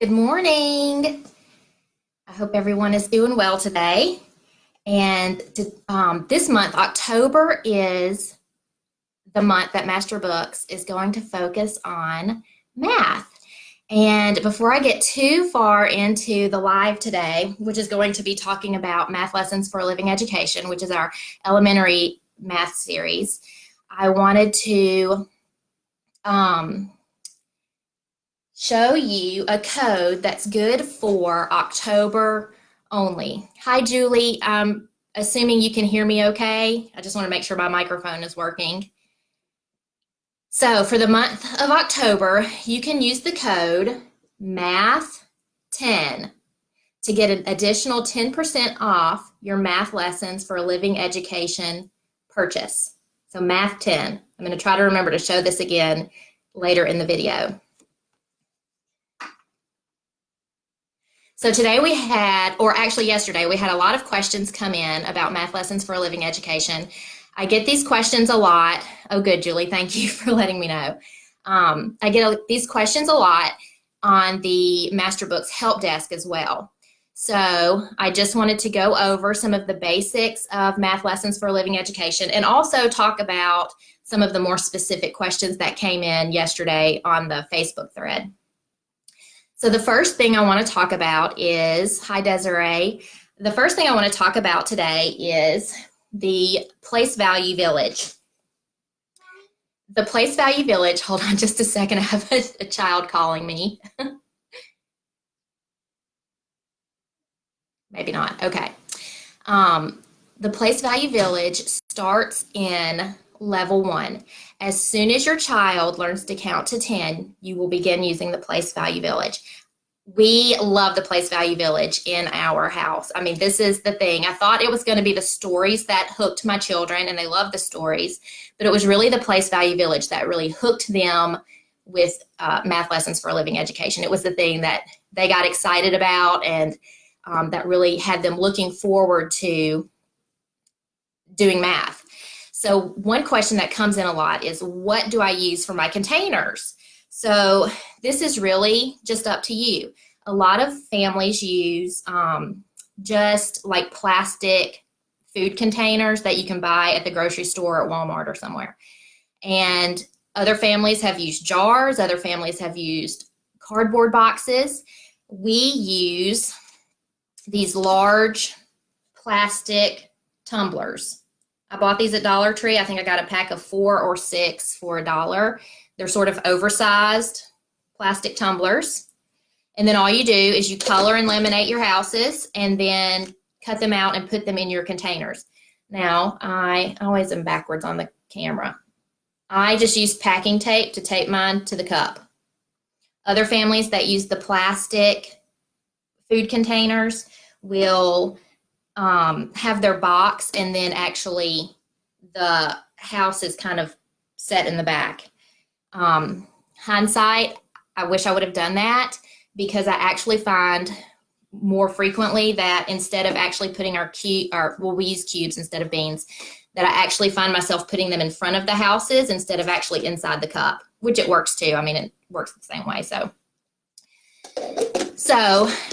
Good morning. I hope everyone is doing well today. And this month, October, is the month that Master Books is going to focus on math. And before I get too far into the live today, which is going to be talking about math lessons for a living education, which is our elementary math series, I wanted to show you a code that's good for October only. Hi, Julie. I'm assuming you can hear me okay. I just want to make sure my microphone is working. So for the month of October, you can use the code MATH10 to get an additional 10% off your math lessons for a living education purchase. So MATH10. I'm going to try to remember to show this again later in the video. So today we had, or actually yesterday, we had a lot of questions come in about math lessons for a living education. I get these questions a lot. Oh, good, Julie. Thank you for letting me know. I get these questions a lot on the Master Books help desk as well. So I just wanted to go over some of the basics of math lessons for a living education and also talk about some of the more specific questions that came in yesterday on the Facebook thread. So the first thing I want to talk about is, hi Desiree, the first thing I want to talk about today is the place value village. The place value village, hold on just a second, I have a child calling me. Maybe not, okay. The place value village starts in level 1. As soon as your child learns to count to 10, you will begin using the place value village. We love the place value village in our house. I mean, this is the thing. I thought it was going to be the stories that hooked my children, and they love the stories, but it was really the place value village that really hooked them with math lessons for a living education. It was the thing that they got excited about, and that really had them looking forward to doing math. So one question that comes in a lot is, what do I use for my containers? So this is really just up to you. A lot of families use just like plastic food containers that you can buy at the grocery store or at Walmart or somewhere. And other families have used jars. Other families have used cardboard boxes. We use these large plastic tumblers. I bought these at Dollar Tree. I think I got a pack of 4 or 6 for $1. They're sort of oversized plastic tumblers. And then all you do is you color and laminate your houses and then cut them out and put them in your containers. Now, I always am backwards on the camera. I just use packing tape to tape mine to the cup. Other families that use the plastic food containers will have their box, and then actually the house is kind of set in the back. Hindsight, I wish I would have done that, because I actually find more frequently that instead of actually putting we use cubes instead of beans, that I actually find myself putting them in front of the houses instead of actually inside the cup, which it works too. I mean, it works the same way. So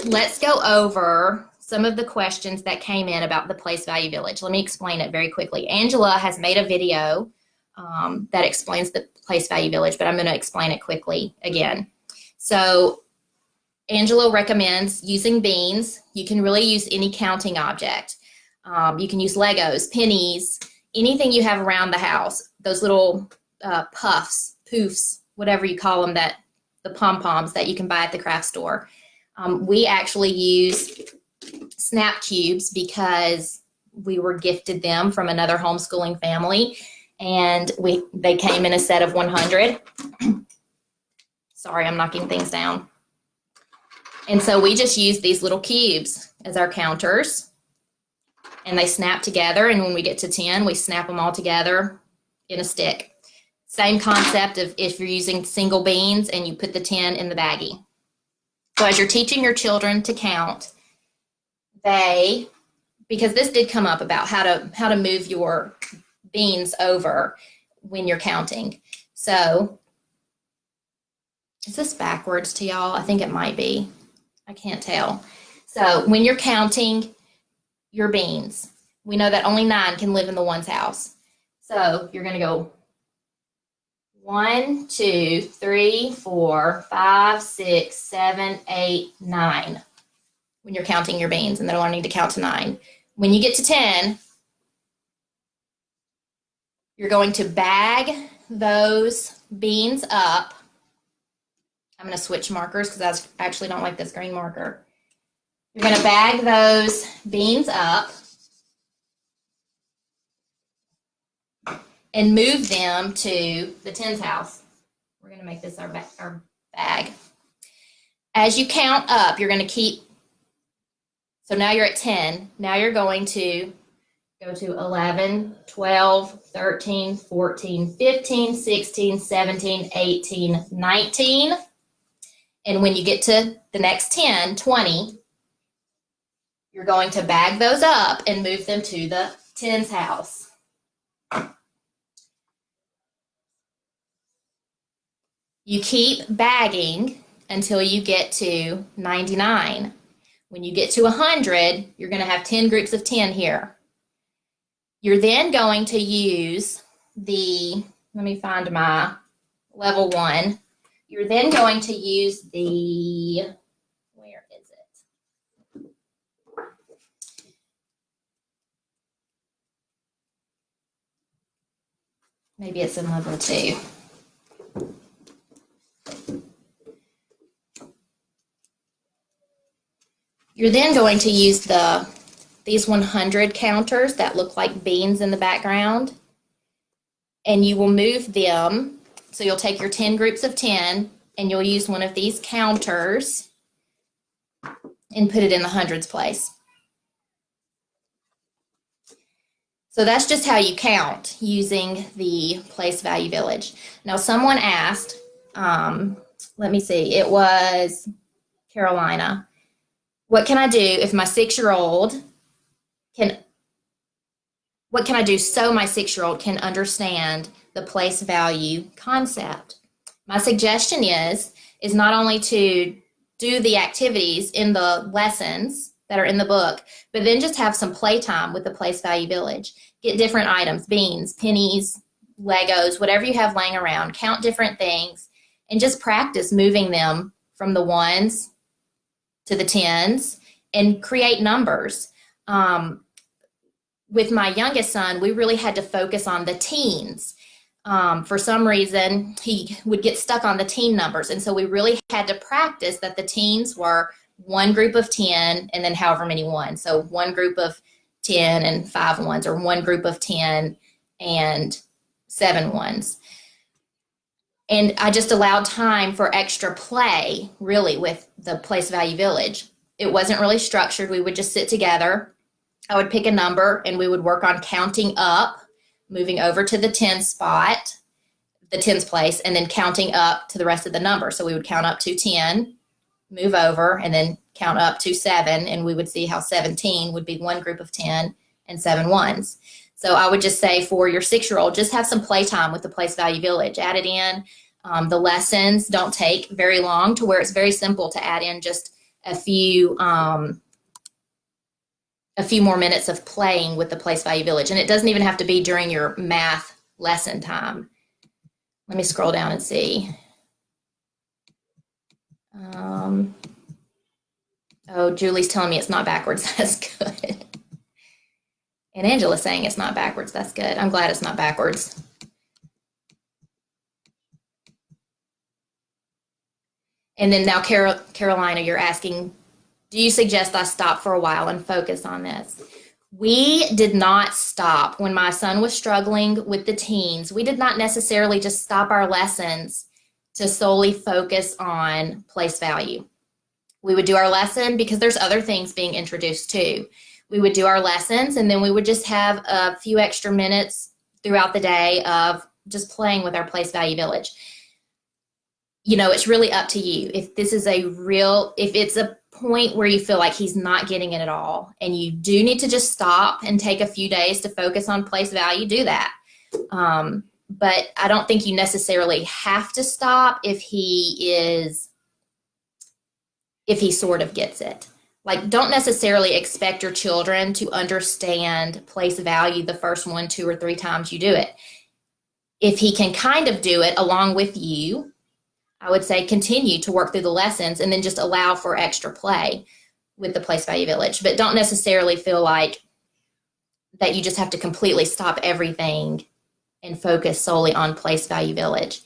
let's go over some of the questions that came in about the place value village. Let me explain it very quickly. Angela has made a video that explains the place value village, but I'm going to explain it quickly again. So Angela recommends using beans. You can really use any counting object. You can use Legos, pennies, anything you have around the house. Those little puffs, poofs, whatever you call them, that the pom-poms that you can buy at the craft store. We actually use snap cubes because we were gifted them from another homeschooling family, and they came in a set of 100. Sorry, I'm knocking things down. And so we just use these little cubes as our counters, and they snap together, and when we get to 10, we snap them all together in a stick. Same concept of if you're using single beans and you put the 10 in the baggie. So as you're teaching your children to count, because this did come up about how to move your beans over when you're counting. So Is this backwards to y'all? I think it might be. I can't tell. So when you're counting your beans, we know that only 9 can live in the one's house. So you're going to go 1, 2, 3, 4, 5, 6, 7, 8, 9 when you're counting your beans, and they're learning to count to 9. When you get to 10, you're going to bag those beans up. I'm going to switch markers because I actually don't like this green marker. You're going to bag those beans up and move them to the tens house. We're going to make this our bag. As you count up, you're going to keep, so now you're at 10. Now you're going to go to 11, 12, 13, 14, 15, 16, 17, 18, 19. And when you get to the next 10, 20, you're going to bag those up and move them to the tens house. You keep bagging until you get to 99. When you get to 100, you're going to have 10 groups of 10 here. You're then going to use the, let me find my level 1. You're then going to use the, where is it? Maybe it's in level 2. You're then going to use these 100 counters that look like beans in the background, and you will move them. So you'll take your 10 groups of 10 and you'll use one of these counters and put it in the hundreds place. So that's just how you count using the place value village. Now someone asked, let me see, it was Carolina. What can I do if my 6-year-old what can I do so my 6-year-old can understand the place value concept? My suggestion is not only to do the activities in the lessons that are in the book, but then just have some playtime with the place value village. Get different items, beans, pennies, Legos, whatever you have laying around, count different things, and just practice moving them from the ones to the tens and create numbers. With my youngest son, we really had to focus on the teens. For some reason, he would get stuck on the teen numbers. And so we really had to practice that the teens were one group of 10 and then however many ones. So one group of 10 and 5 ones, or one group of 10 and 7 ones. And I just allowed time for extra play, really, with the place value village. It wasn't really structured. We would just sit together. I would pick a number and we would work on counting up, moving over to the 10 spot, the tens place, and then counting up to the rest of the number. So we would count up to 10, move over, and then count up to 7, and we would see how 17 would be one group of 10 and 7 ones. So I would just say for your 6-year-old, just have some playtime with the place value village. Add it in. The lessons don't take very long, to where it's very simple to add in just a few more minutes of playing with the place value village. And it doesn't even have to be during your math lesson time. Let me scroll down and see. Oh, Julie's telling me it's not backwards. That's good. And Angela's saying it's not backwards. That's good. I'm glad it's not backwards. And then now, Carolina, you're asking, do you suggest I stop for a while and focus on this? We did not stop. When my son was struggling with the teens, we did not necessarily just stop our lessons to solely focus on place value. We would do our lesson because there's other things being introduced too. We would do our lessons, and then we would just have a few extra minutes throughout the day of just playing with our place value village. You know, it's really up to you. If this is if it's a point where you feel like he's not getting it at all, and you do need to just stop and take a few days to focus on place value, do that. but I don't think you necessarily have to stop if he sort of gets it. Like, don't necessarily expect your children to understand place value the first 1, 2, or 3 times you do it. If he can kind of do it along with you, I would say continue to work through the lessons and then just allow for extra play with the place value village. But don't necessarily feel like that you just have to completely stop everything and focus solely on place value village.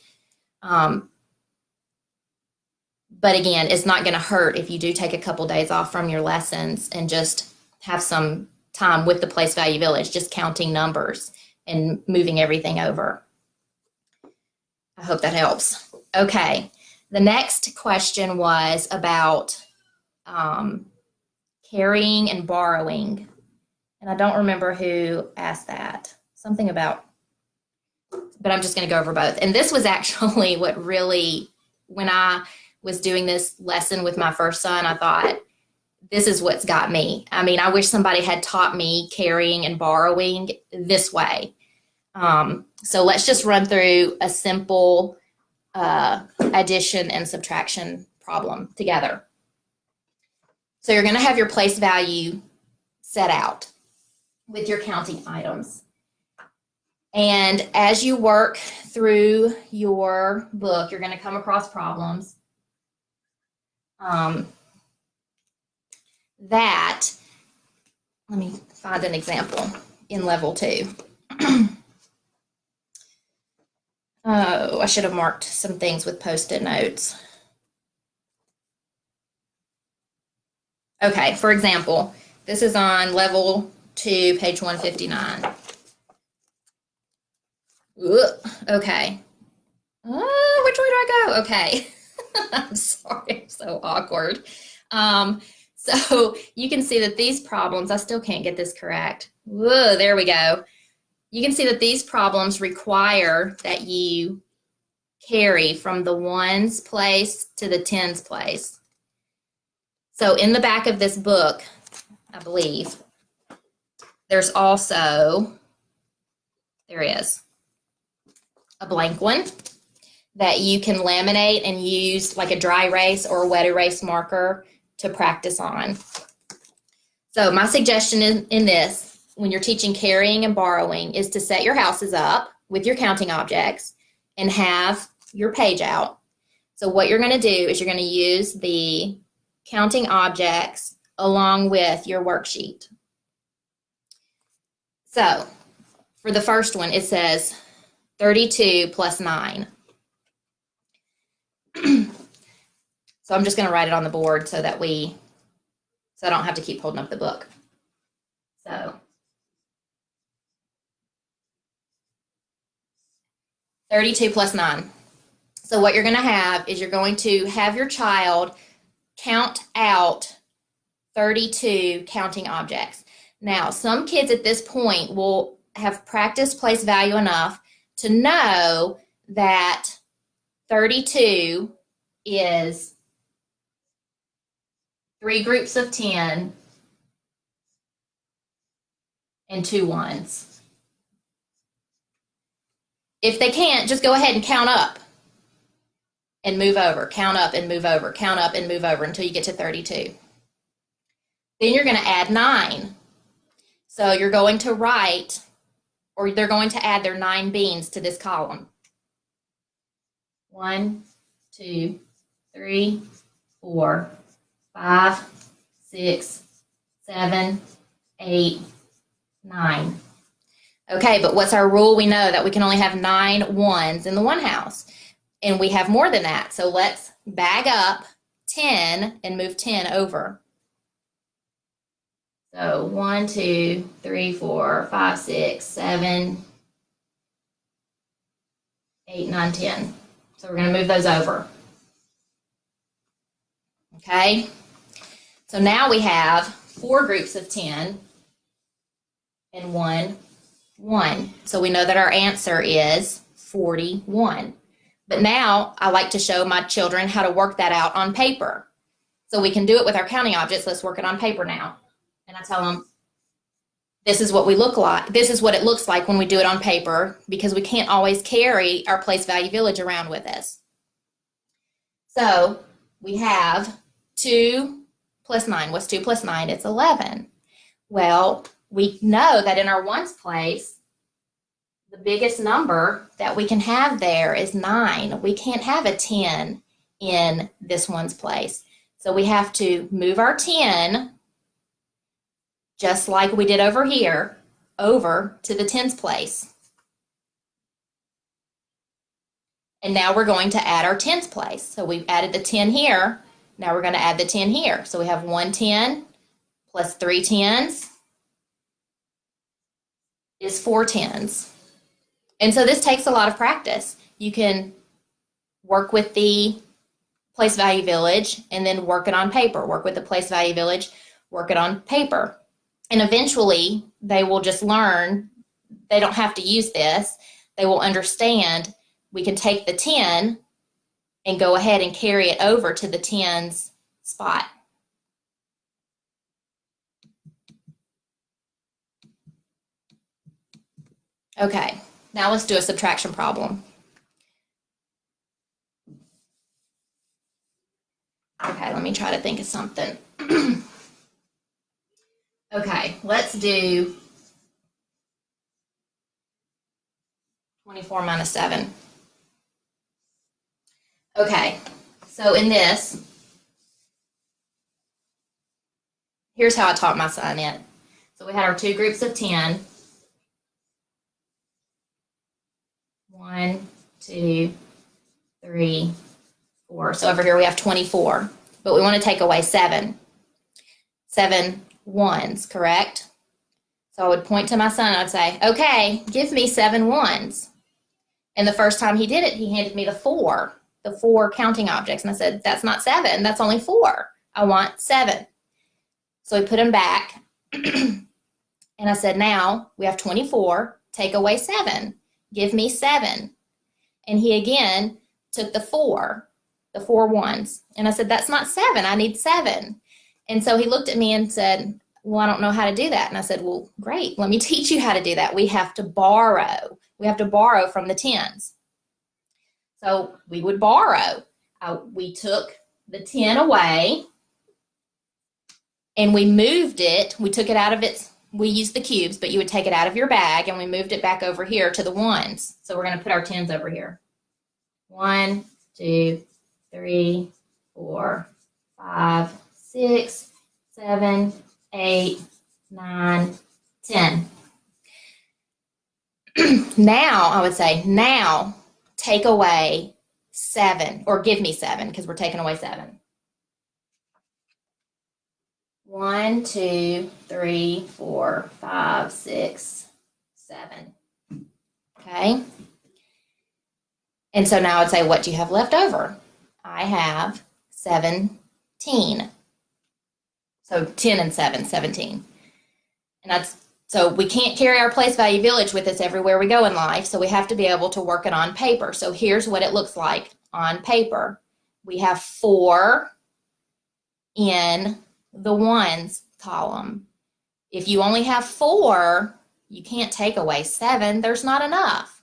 But again, it's not going to hurt if you do take a couple days off from your lessons and just have some time with the place value village, just counting numbers and moving everything over. I hope that helps. Okay, the next question was about carrying and borrowing. And I don't remember who asked that. Something about, but I'm just going to go over both. And this was actually what really, when I was doing this lesson with my first son, I thought, this is what's got me. I mean, I wish somebody had taught me carrying and borrowing this way. So let's just run through a simple addition and subtraction problem together. So you're going to have your place value set out with your counting items. And as you work through your book, you're going to come across problems that, let me find an example in level 2. Oh, I should have marked some things with Post-it notes. Okay, for example, this is on level 2, page 159. Okay. Which way do I go? Okay. I'm sorry, I'm so awkward. So you can see that these problems, I still can't get this correct. There we go. You can see that these problems require that you carry from the ones place to the tens place. So in the back of this book, I believe, there's also, there is a blank one that you can laminate and use like a dry erase or a wet erase marker to practice on. So my suggestion in this, when you're teaching carrying and borrowing, is to set your houses up with your counting objects and have your page out. So what you're going to do is you're going to use the counting objects along with your worksheet. So for the first one, it says 32 plus 9. So I'm just going to write it on the board so that I don't have to keep holding up the book. So 32 plus 9. So what you're going to have is you're going to have your child count out 32 counting objects. Now, some kids at this point will have practiced place value enough to know that 32 is 3 groups of 10 and 2 ones. If they can't, just go ahead and count up and move over, count up and move over, count up and move over until you get to 32. Then you're going to add 9. So you're going to write, or they're going to add their 9 beans to this column. 1, 2, 3, 4, 5, 6, 7, 8, 9. Okay, but what's our rule? We know that we can only have 9 ones in the one house. And we have more than that. So let's bag up 10 and move 10 over. So 1, 2, 3, 4, 5, 6, 7, 8, 9, 10. So we're going to move those over. Okay. So now we have 4 groups of 10 and 1, 1. So we know that our answer is 41. But now I like to show my children how to work that out on paper. So we can do it with our counting objects. Let's work it on paper now. And I tell them, this is what we look like. This is what it looks like when we do it on paper, because we can't always carry our place value village around with us. So we have 2 plus 9. What's 2 plus 9? It's 11. Well, we know that in our ones place, the biggest number that we can have there is 9. We can't have a 10 in this ones place. So we have to move our 10, just like we did over here, over to the tens place. And now we're going to add our tens place. So we've added the 10 here. Now we're going to add the 10 here. So we have 1 10 plus 3 tens is 4 tens. And so this takes a lot of practice. You can work with the place value village and then work it on paper. Work with the place value village, work it on paper. And eventually they will just learn. They don't have to use this. They will understand we can take the 10 and go ahead and carry it over to the tens spot. Okay, now let's do a subtraction problem. Okay, let me try to think of something. Okay, let's do 24 minus 7. Okay, so in this, here's how I taught my son it. So we had our 2 groups of 10. 1, 2, 3, 4. So over here we have 24, but we want to take away 7. 7 ones, correct? So I would point to my son and I'd say, okay, give me 7 ones. And the first time he did it, he handed me the 4 counting objects. And I said, that's not 7, that's only 4. I want 7. So we put them back. And I said, now we have 24, take away 7. Give me 7. And he again took the 4 ones. And I said, that's not 7, I need 7. And so he looked at me and said, well, I don't know how to do that. And I said, well, great, let me teach you how to do that. We have to borrow. We have to borrow from the tens. So we would borrow. We took the 10 away and we moved it. We took it out of its, we used the cubes, but you would take it out of your bag and we moved it back over here to the ones. So we're going to put our tens over here. 1, 2, 3, 4, 5, 6, 7, 8, 9, 10. Now, I would say, now take away 7, or give me 7, because we're taking away 7. 1, 2, 3, 4, 5, 6, 7. Okay? And so now I'd say, what do you have left over? I have 17. So 10 and 7, 17. And that's, so we can't carry our place value village with us everywhere we go in life, so we have to be able to work it on paper. So here's what it looks like on paper. We have 4 in the ones column. If you only have 4, you can't take away 7. There's not enough.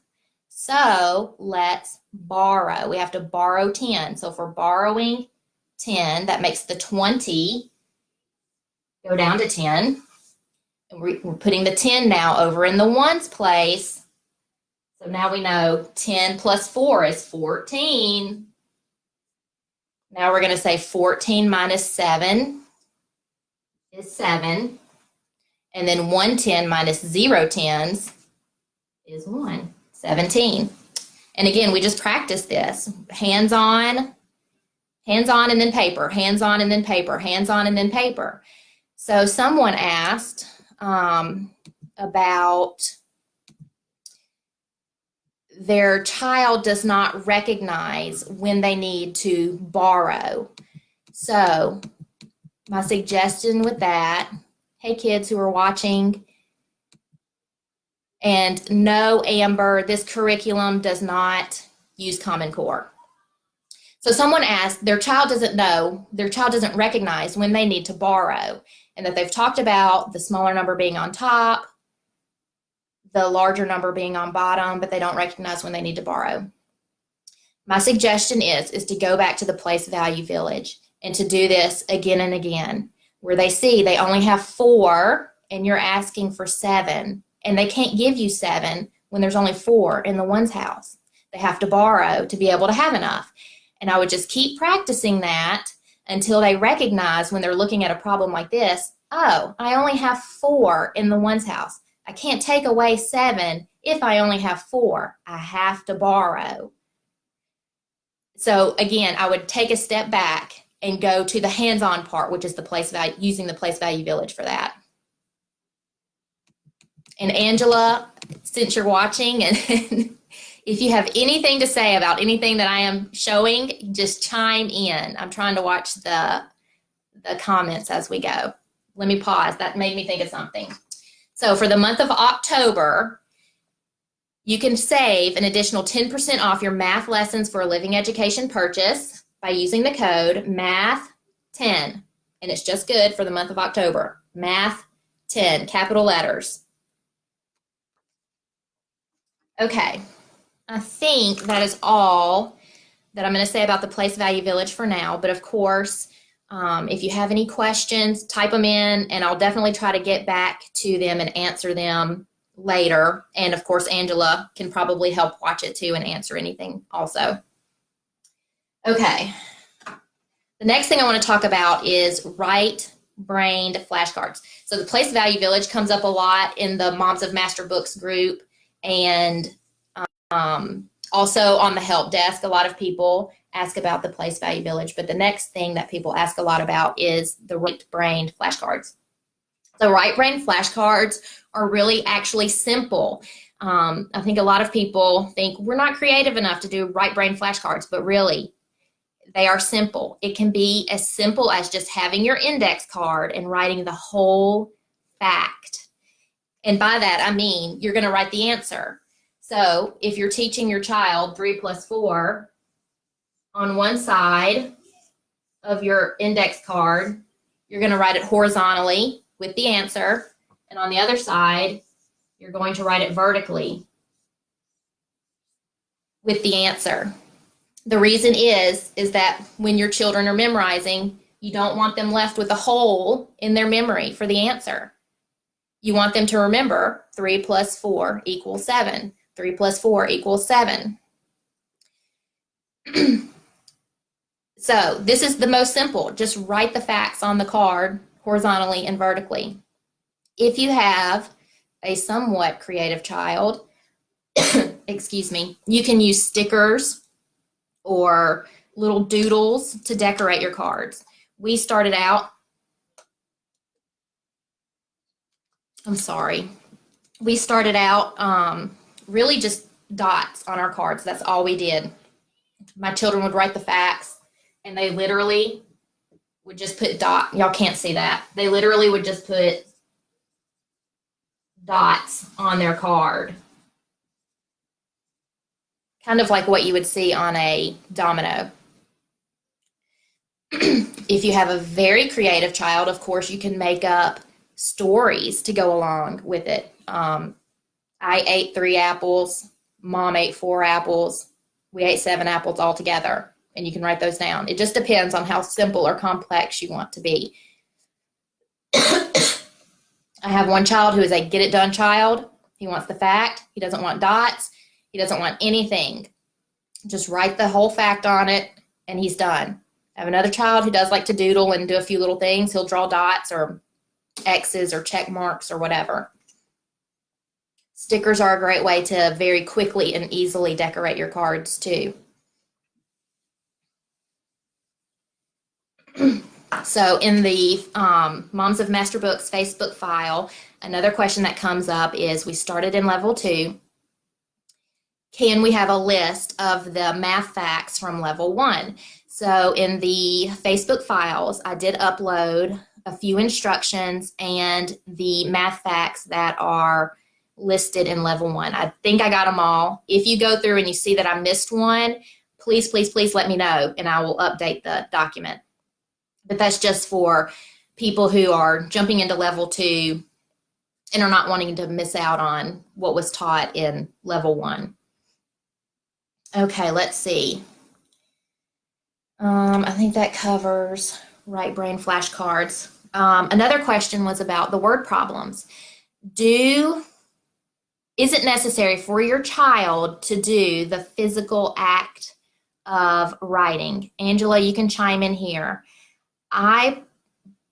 So let's borrow. We have to borrow 10. So if we're borrowing 10, that makes the 20 go down to 10. And we're putting the 10 now over in the ones place. So now we know 10 plus 4 is 14. Now we're going to say 14 minus 7 is 7. And then 110 minus 0 tens is 1, 17. And again, we just practice this. Hands-on and then paper, hands-on and then paper, hands-on and then paper. So someone asked about their child does not recognize when they need to borrow. So my suggestion with that, hey kids who are watching, and no, Amber, this curriculum does not use Common Core. So someone asked, their child doesn't recognize when they need to borrow, and that they've talked about the smaller number being on top the larger number being on bottom, but they don't recognize when they need to borrow. My suggestion is to go back to the place value village and to do this again and again, where they see they only have 4 and you're asking for 7, and they can't give you 7 when there's only 4 in the one's house. They have to borrow to be able to have enough. And I would just keep practicing that until they recognize when they're looking at a problem like this, oh, I only have 4 in the one's house. I can't take away 7 if I only have 4. I have to borrow. So again, I would take a step back and go to the hands-on part, which is the place value, using the place value village for that. And Angela, since you're watching, and if you have anything to say about anything that I am showing, just chime in. I'm trying to watch the comments as we go. Let me pause. That made me think of something. So for the month of October, you can save an additional 10% off your math lessons for a living education purchase by using the code MATH10. And it's just good for the month of October. MATH10, capital letters. Okay, I think that is all that I'm going to say about the place value village for now. But of course, if you have any questions, type them in, and I'll definitely try to get back to them and answer them later. And of course, Angela can probably help watch it too and answer anything also. Okay, the next thing I want to talk about is right-brained flashcards. So the place value village comes up a lot in the Moms of Master Books group, and also on the help desk. A lot of people ask about the place value village, but the next thing that people ask a lot about is the right-brained flashcards. The right-brained flashcards are really actually simple. I think a lot of people think we're not creative enough to do right-brained flashcards, but really, they are simple. It can be as simple as just having your index card and writing the whole fact. And by that, I mean, you're going to write the answer. So if you're teaching your child 3 plus 4, on one side of your index card, you're going to write it horizontally with the answer. And on the other side, you're going to write it vertically with the answer. The reason is that when your children are memorizing, you don't want them left with a hole in their memory for the answer. You want them to remember 3 plus 4 equals 7. 3 plus 4 equals 7. So this is the most simple. Just write the facts on the card horizontally and vertically. If you have a somewhat creative child, excuse me, you can use stickers or little doodles to decorate your cards. We started out, really just dots on our cards. That's all we did. My children would write the facts, and they literally would just put y'all can't see that. They literally would just put dots on their card. Kind of like what you would see on a domino. If you have a very creative child, of course, you can make up stories to go along with it. I ate 3 apples. Mom ate 4 apples. We ate 7 apples all together. And you can write those down. It just depends on how simple or complex you want to be. I have one child who is a get-it-done child. He wants the fact. He doesn't want dots. He doesn't want anything. Just write the whole fact on it, and he's done. I have another child who does like to doodle and do a few little things. He'll draw dots or X's or check marks or whatever. Stickers are a great way to very quickly and easily decorate your cards too. So in the Moms of Master Books Facebook file, another question that comes up is, we started in level 2. Can we have a list of the math facts from level 1? So in the Facebook files, I did upload a few instructions and the math facts that are listed in level 1. I think I got them all. If you go through and you see that I missed one, please, please, please let me know and I will update the document. But that's just for people who are jumping into level 2 and are not wanting to miss out on what was taught in level 1. Okay, let's see. I think that covers right brain flashcards. Another question was about the word problems. Is it necessary for your child to do the physical act of writing? Angela, you can chime in here. I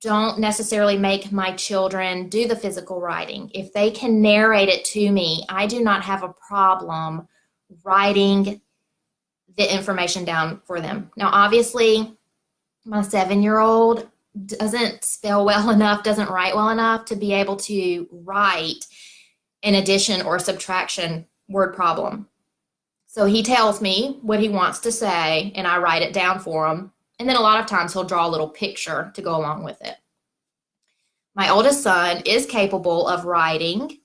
don't necessarily make my children do the physical writing. If they can narrate it to me, I do not have a problem writing the information down for them. Now, obviously, my 7-year-old doesn't spell well enough, doesn't write well enough to be able to write an addition or subtraction word problem. So he tells me what he wants to say, and I write it down for him. And then a lot of times he'll draw a little picture to go along with it. My oldest son is capable of writing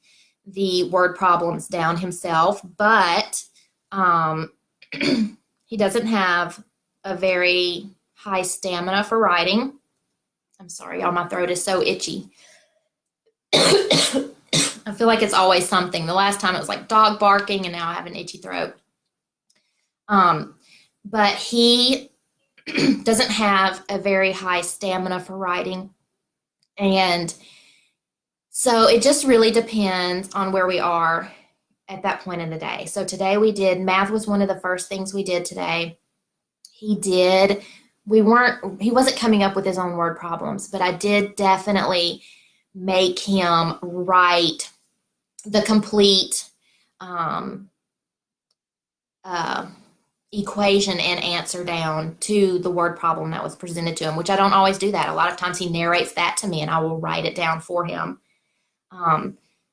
the word problems down himself, but he doesn't have a very high stamina for writing. I'm sorry, y'all, my throat is so itchy. I feel like it's always something. The last time it was like dog barking, and now I have an itchy throat. But he doesn't have a very high stamina for writing. And so it just really depends on where we are at that point in the day. So today math was one of the first things we did today. He wasn't coming up with his own word problems, but I did definitely make him write the complete equation and answer down to the word problem that was presented to him, which I don't always do that. A lot of times he narrates that to me and I will write it down for him.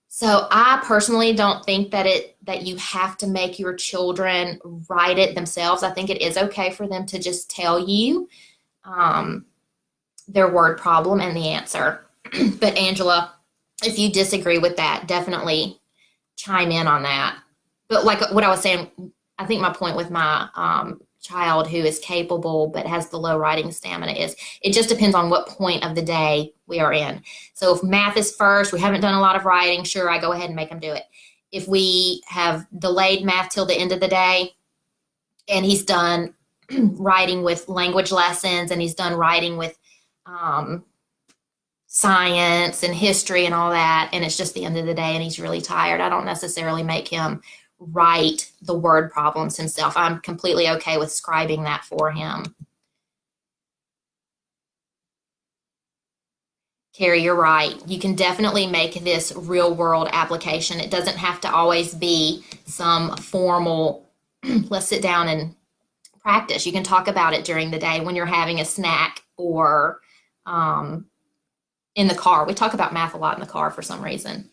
So I personally don't think that you have to make your children write it themselves. I think it is okay for them to just tell you their word problem and the answer. But Angela, if you disagree with that, definitely chime in on that. But like what I was saying, I think my point with my child who is capable but has the low writing stamina is it just depends on what point of the day we are in. So if math is first, we haven't done a lot of writing, sure, I go ahead and make them do it. If we have delayed math till the end of the day and he's done writing with language lessons and he's done writing with science and history and all that, and it's just the end of the day and he's really tired, I don't necessarily make him write the word problems himself. I'm completely okay with scribing that for him. Carrie, you're right. You can definitely make this real world application. It doesn't have to always be some formal, let's sit down and practice. You can talk about it during the day when you're having a snack or in the car. We talk about math a lot in the car for some reason.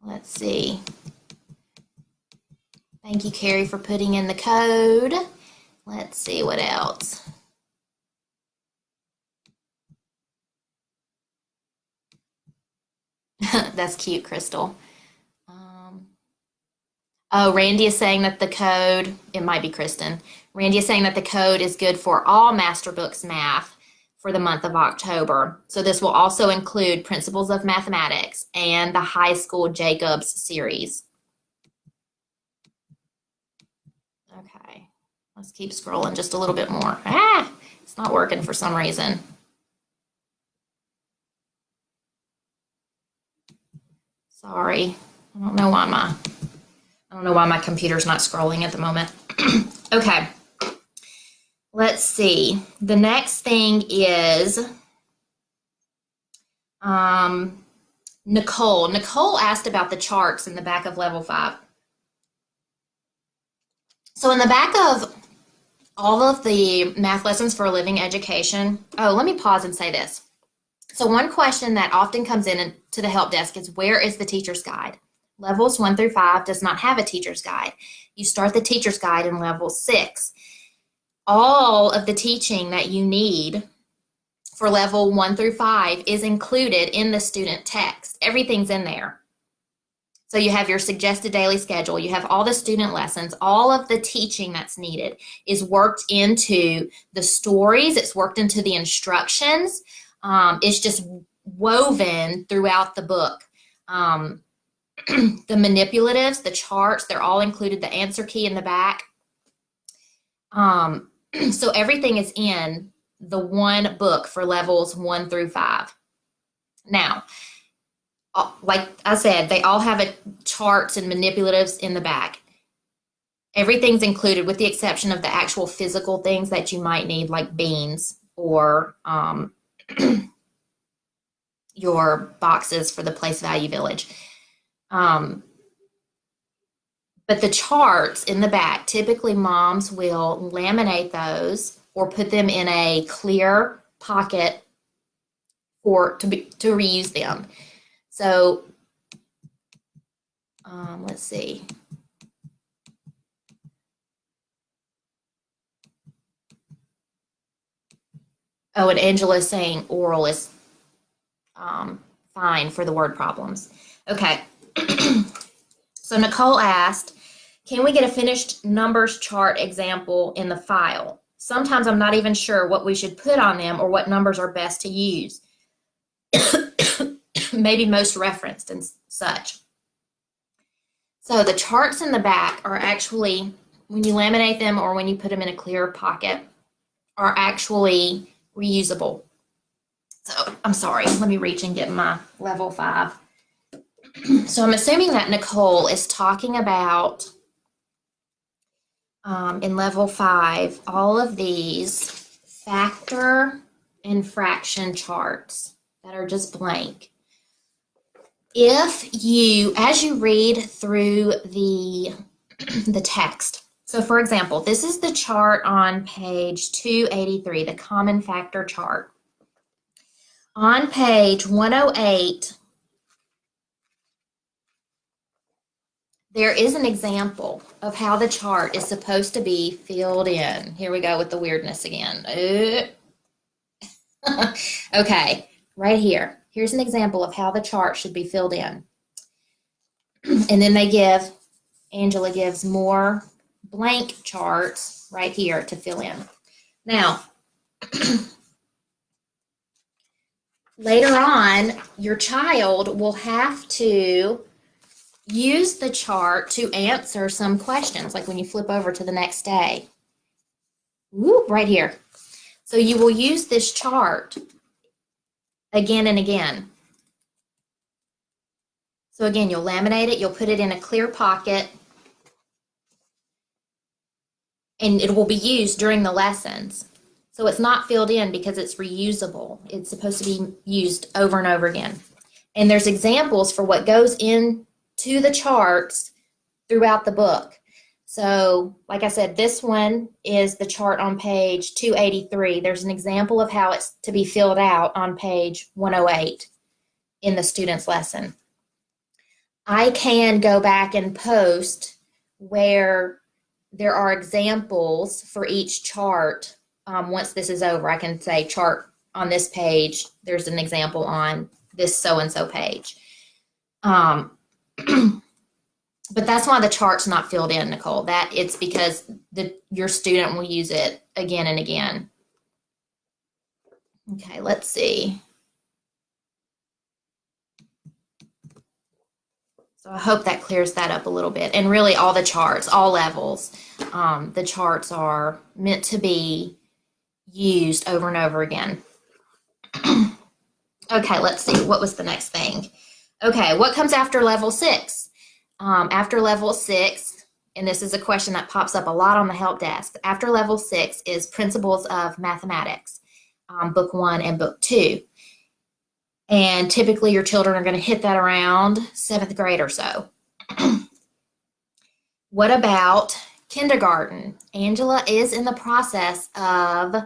Let's see. Thank you, Carrie, for putting in the code. Let's see what else. That's cute, Crystal. Oh, Randy is saying that the code, it might be Kristen. Randy is saying that the code is good for all Masterbooks math for the month of October. So this will also include Principles of Mathematics and the High School Jacobs series. Okay, let's keep scrolling just a little bit more. It's not working for some reason. Sorry, I don't know why my computer's not scrolling at the moment. Okay. Let's see. The next thing is Nicole. Nicole asked about the charts in the back of level 5. So in the back of all of the math lessons for a living education, let me pause and say this. So one question that often comes in to the help desk is, where is the teacher's guide? Levels 1 through 5 does not have a teacher's guide. You start the teacher's guide in level 6. All of the teaching that you need for level 1 through 5 is included in the student text. Everything's in there. So you have your suggested daily schedule, you have all the student lessons, all of the teaching that's needed is worked into the stories, it's worked into the instructions. It's just woven throughout the book. The manipulatives, the charts, they're all included, the answer key in the back. So everything is in the one book for levels 1 through 5. Now, like I said, they all have charts and manipulatives in the back. Everything's included with the exception of the actual physical things that you might need, like beans or your boxes for the place value village. But the charts in the back, typically moms will laminate those or put them in a clear pocket to reuse them. So let's see. Oh, and Angela is saying oral is fine for the word problems. Okay. So Nicole asked, can we get a finished numbers chart example in the file? Sometimes I'm not even sure what we should put on them or what numbers are best to use. Maybe most referenced and such. So the charts in the back are actually, when you laminate them or when you put them in a clear pocket, are actually reusable. So I'm sorry, let me reach and get my level 5. So I'm assuming that Nicole is talking about in level 5, all of these factor and fraction charts that are just blank. If you, as you read through the text, so for example, this is the chart on page 283, the common factor chart. On page 108, there is an example of how the chart is supposed to be filled in. Here we go with the weirdness again. Okay, right here. Here's an example of how the chart should be filled in. And then Angela gives more blank charts right here to fill in. Now, later on, your child will have to use the chart to answer some questions, like when you flip over to the next day. Whoop, right here. So you will use this chart again and again. So again, you'll laminate it, you'll put it in a clear pocket, and it will be used during the lessons. So it's not filled in because it's reusable. It's supposed to be used over and over again. And there's examples for what goes into the charts throughout the book. So, like I said, this one is the chart on page 283. There's an example of how it's to be filled out on page 108 in the student's lesson. I can go back and post where there are examples for each chart. Once this is over, I can say chart on this page, there's an example on this so-and-so page. But that's why the chart's not filled in, Nicole. It's because your student will use it again and again. Okay, let's see. So I hope that clears that up a little bit. And really all the charts, all levels, the charts are meant to be used over and over again. Okay, let's see. What was the next thing? Okay, what comes after level 6? After level 6, and this is a question that pops up a lot on the help desk, after level 6 is Principles of Mathematics, book 1 and book 2. And typically your children are going to hit that around 7th grade or so. What about kindergarten? Angela is in the process of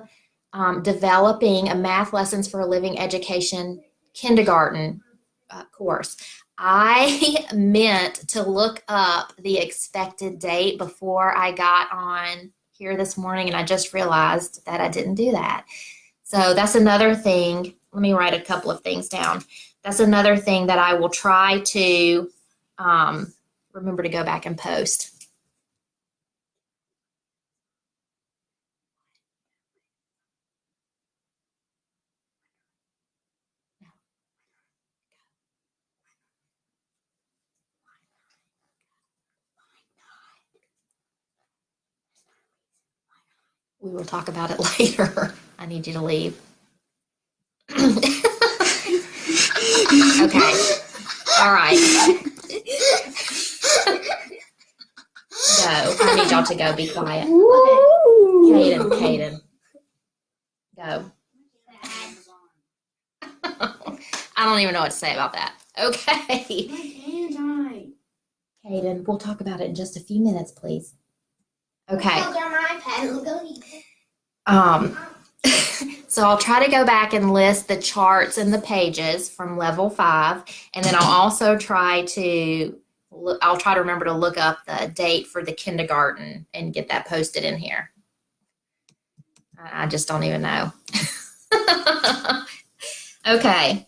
developing a Math Lessons for a Living Education kindergarten course. I meant to look up the expected date before I got on here this morning, and I just realized that I didn't do that. So that's another thing. Let me write a couple of things down. That's another thing that I will try to remember to go back and post. We will talk about it later. I need you to leave. Okay. All right. Go. I need y'all to go. Be quiet. Okay. Caden. Go. I don't even know what to say about that. Okay. Caden, we'll talk about it in just a few minutes, please. Okay. So I'll try to go back and list the charts and the pages from level 5, and then I'll also try to remember to look up the date for the kindergarten and get that posted in here. I just don't even know. Okay.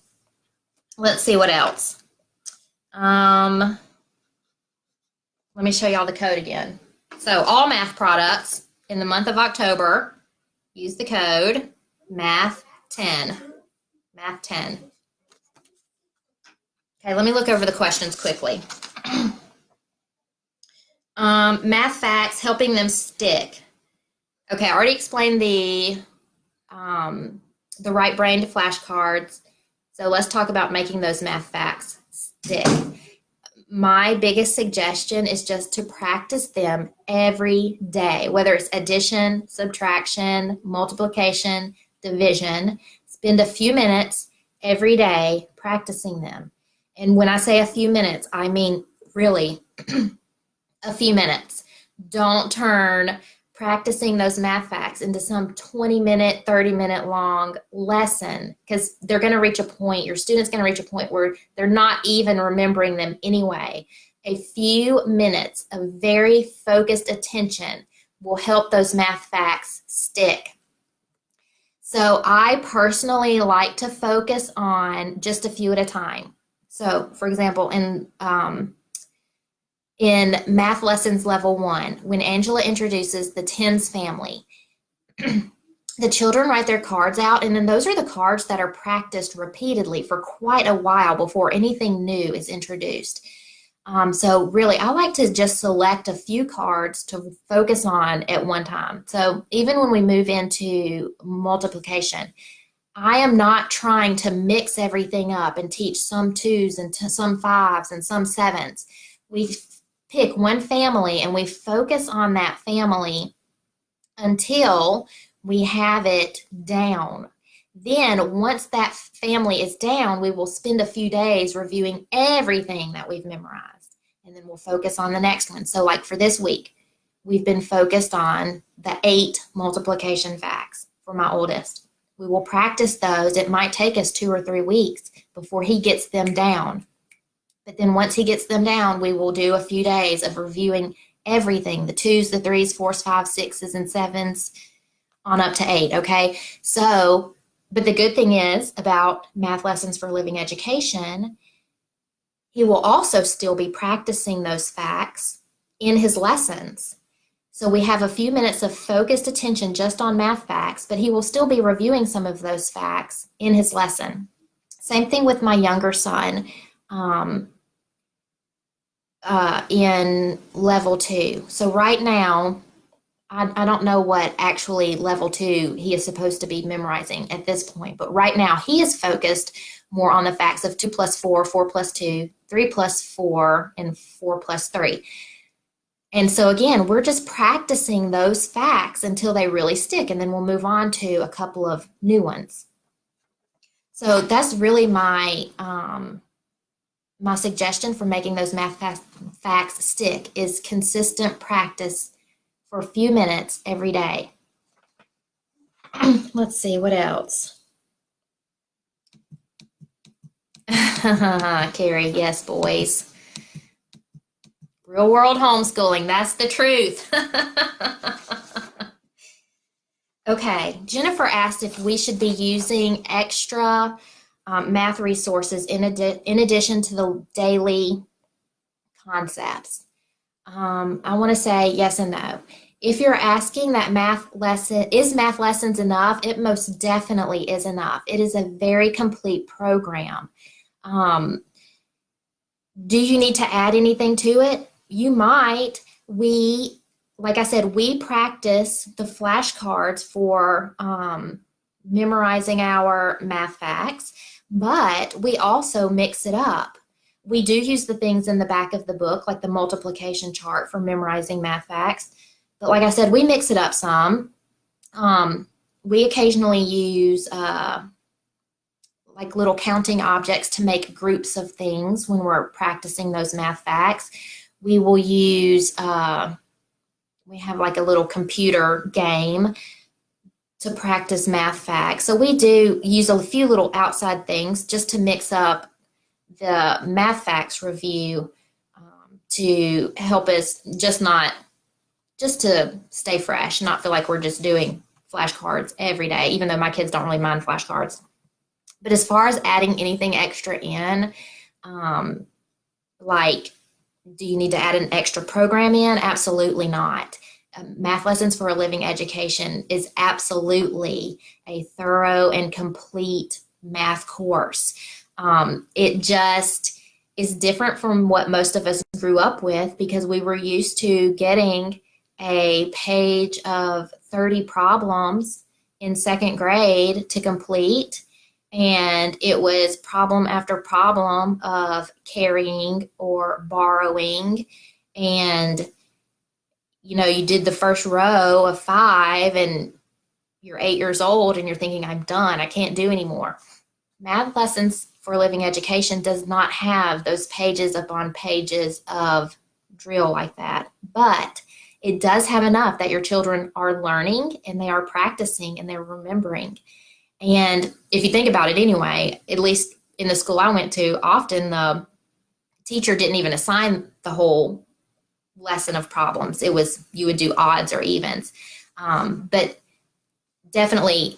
Let's see what else. Let me show y'all the code again. So all math products in the month of October, use the code MATH10. MATH10. Okay, let me look over the questions quickly. Math facts, helping them stick. Okay, I already explained the right brain to flashcards. So let's talk about making those math facts stick. My biggest suggestion is just to practice them every day, whether it's addition, subtraction, multiplication, division. Spend a few minutes every day practicing them. And when I say a few minutes, I mean really a few minutes. Don't turn practicing those math facts into some 20-minute, 30-minute long lesson, because they're going to reach a point, your student's going to reach a point where they're not even remembering them anyway. A few minutes of very focused attention will help those math facts stick. So I personally like to focus on just a few at a time. So, for example, in Math Lessons Level 1, when Angela introduces the tens family, the children write their cards out, and then those are the cards that are practiced repeatedly for quite a while before anything new is introduced. So really, I like to just select a few cards to focus on at one time. So even when we move into multiplication, I am not trying to mix everything up and teach some 2s and some 5s and some 7s. We pick one family and we focus on that family until we have it down. Then once that family is down, we will spend a few days reviewing everything that we've memorized, and then we'll focus on the next one. So like for this week, we've been focused on the 8 multiplication facts for my oldest. We will practice those. It might take us 2 or 3 weeks before he gets them down. But then once he gets them down, we will do a few days of reviewing everything, the 2s, the 3s, 4s, 5s, 6s, and 7s, on up to 8, okay? So, but the good thing is about Math Lessons for Living Education, he will also still be practicing those facts in his lessons. So we have a few minutes of focused attention just on math facts, but he will still be reviewing some of those facts in his lesson. Same thing with my younger son. In level 2. So right now, I don't know what actually level 2 he is supposed to be memorizing at this point, but right now he is focused more on the facts of 2 plus 4, 4 plus 2, 3 plus 4, and 4 plus 3. And so again, we're just practicing those facts until they really stick, and then we'll move on to a couple of new ones. So that's really my my suggestion for making those math facts stick is consistent practice for a few minutes every day. Let's see, what else? Carrie, yes, boys. Real world homeschooling, that's the truth. Okay, Jennifer asked if we should be using extra math resources in addition to the daily concepts? I want to say yes and no. If you're asking that math lessons enough? It most definitely is enough. It is a very complete program. Um, do you need to add anything to it? You might. Like I said, we practice the flashcards for memorizing our math facts, but we also mix it up. We do use the things in the back of the book, like the multiplication chart for memorizing math facts. But like I said, we mix it up some. We occasionally use like little counting objects to make groups of things when we're practicing those math facts. We will use, we have like a little computer game to practice math facts. So we do use a few little outside things just to mix up the math facts review to help us just to stay fresh, not feel like we're just doing flashcards every day, even though my kids don't really mind flashcards. But as far as adding anything extra in, like, do you need to add an extra program in? Absolutely not. Math Lessons for a Living Education is absolutely a thorough and complete math course. It just is different from what most of us grew up with because we were used to getting a page of 30 problems in second grade to complete. And it was problem after problem of carrying or borrowing. And, you did the first row of 5 and you're 8 years old and you're thinking, I'm done. I can't do anymore. Math Lessons for Living Education does not have those pages upon pages of drill like that. But it does have enough that your children are learning and they are practicing and they're remembering. And if you think about it anyway, at least in the school I went to, often the teacher didn't even assign the whole lesson of problems. It was, you would do odds or evens. But definitely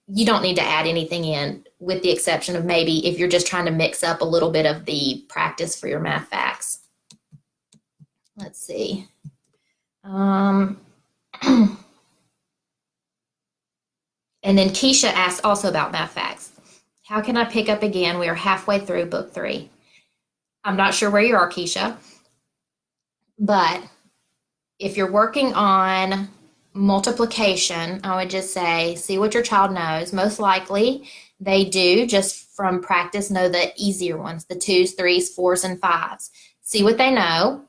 you don't need to add anything in, with the exception of maybe if you're just trying to mix up a little bit of the practice for your math facts. Let's see. And then Keisha asked also about math facts. How can I pick up again? We are halfway through book 3. I'm not sure where you are, Keisha, but if you're working on multiplication, I would just say, see what your child knows. Most likely they do, just from practice, know the easier ones, the 2s, 3s, 4s, and 5s. See what they know,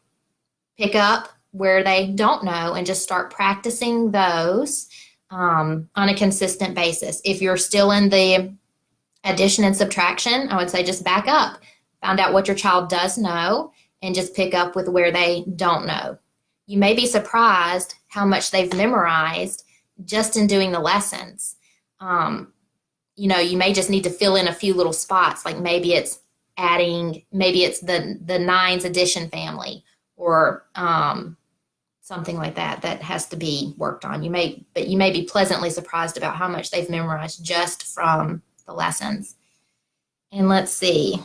pick up where they don't know, and just start practicing those on a consistent basis. If you're still in the addition and subtraction, I would say just back up, find out what your child does know, and just pick up with where they don't know. You may be surprised how much they've memorized just in doing the lessons. You may just need to fill in a few little spots, like maybe it's the 9s addition family, or something like that has to be worked on. But you may be pleasantly surprised about how much they've memorized just from the lessons. And let's see.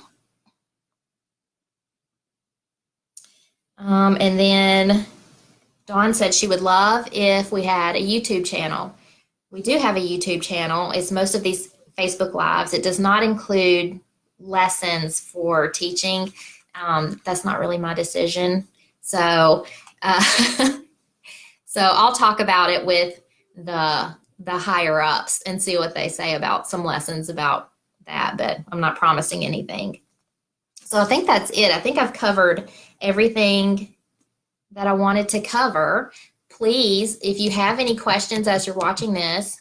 And then Dawn said she would love if we had a YouTube channel. We do have a YouTube channel. It's most of these Facebook Lives. It does not include lessons for teaching. That's not really my decision. So so I'll talk about it with the higher ups and see what they say about some lessons about that, but I'm not promising anything. So I think that's it. I think I've covered everything that I wanted to cover. Please, if you have any questions as you're watching this.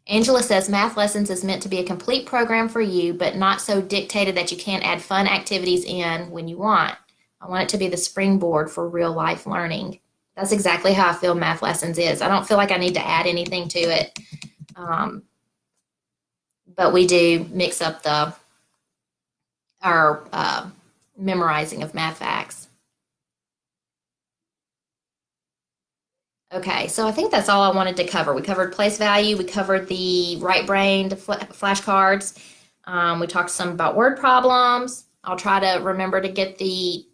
Angela says, Math Lessons is meant to be a complete program for you, but not so dictated that you can't add fun activities in when you want. I want it to be the springboard for real life learning. That's exactly how I feel Math Lessons is. I don't feel like I need to add anything to it. But we do mix up our memorizing of math facts. Okay, so I think that's all I wanted to cover. We covered place value. We covered the right-brained flashcards. We talked some about word problems. I'll try to remember to get the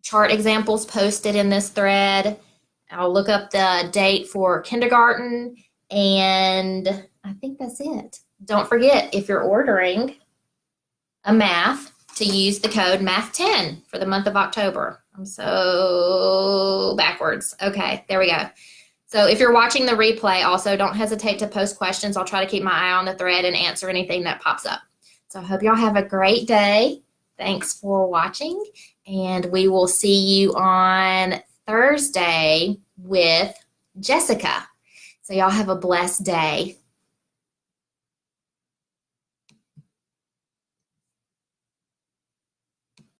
chart examples posted in this thread. I'll look up the date for kindergarten, and I think that's it. Don't forget, if you're ordering a math, to use the code MATH10 for the month of October. I'm so backwards. Okay, there we go. So if you're watching the replay, also don't hesitate to post questions. I'll try to keep my eye on the thread and answer anything that pops up. So I hope y'all have a great day. Thanks for watching, and we will see you on Thursday with Jessica. So y'all have a blessed day.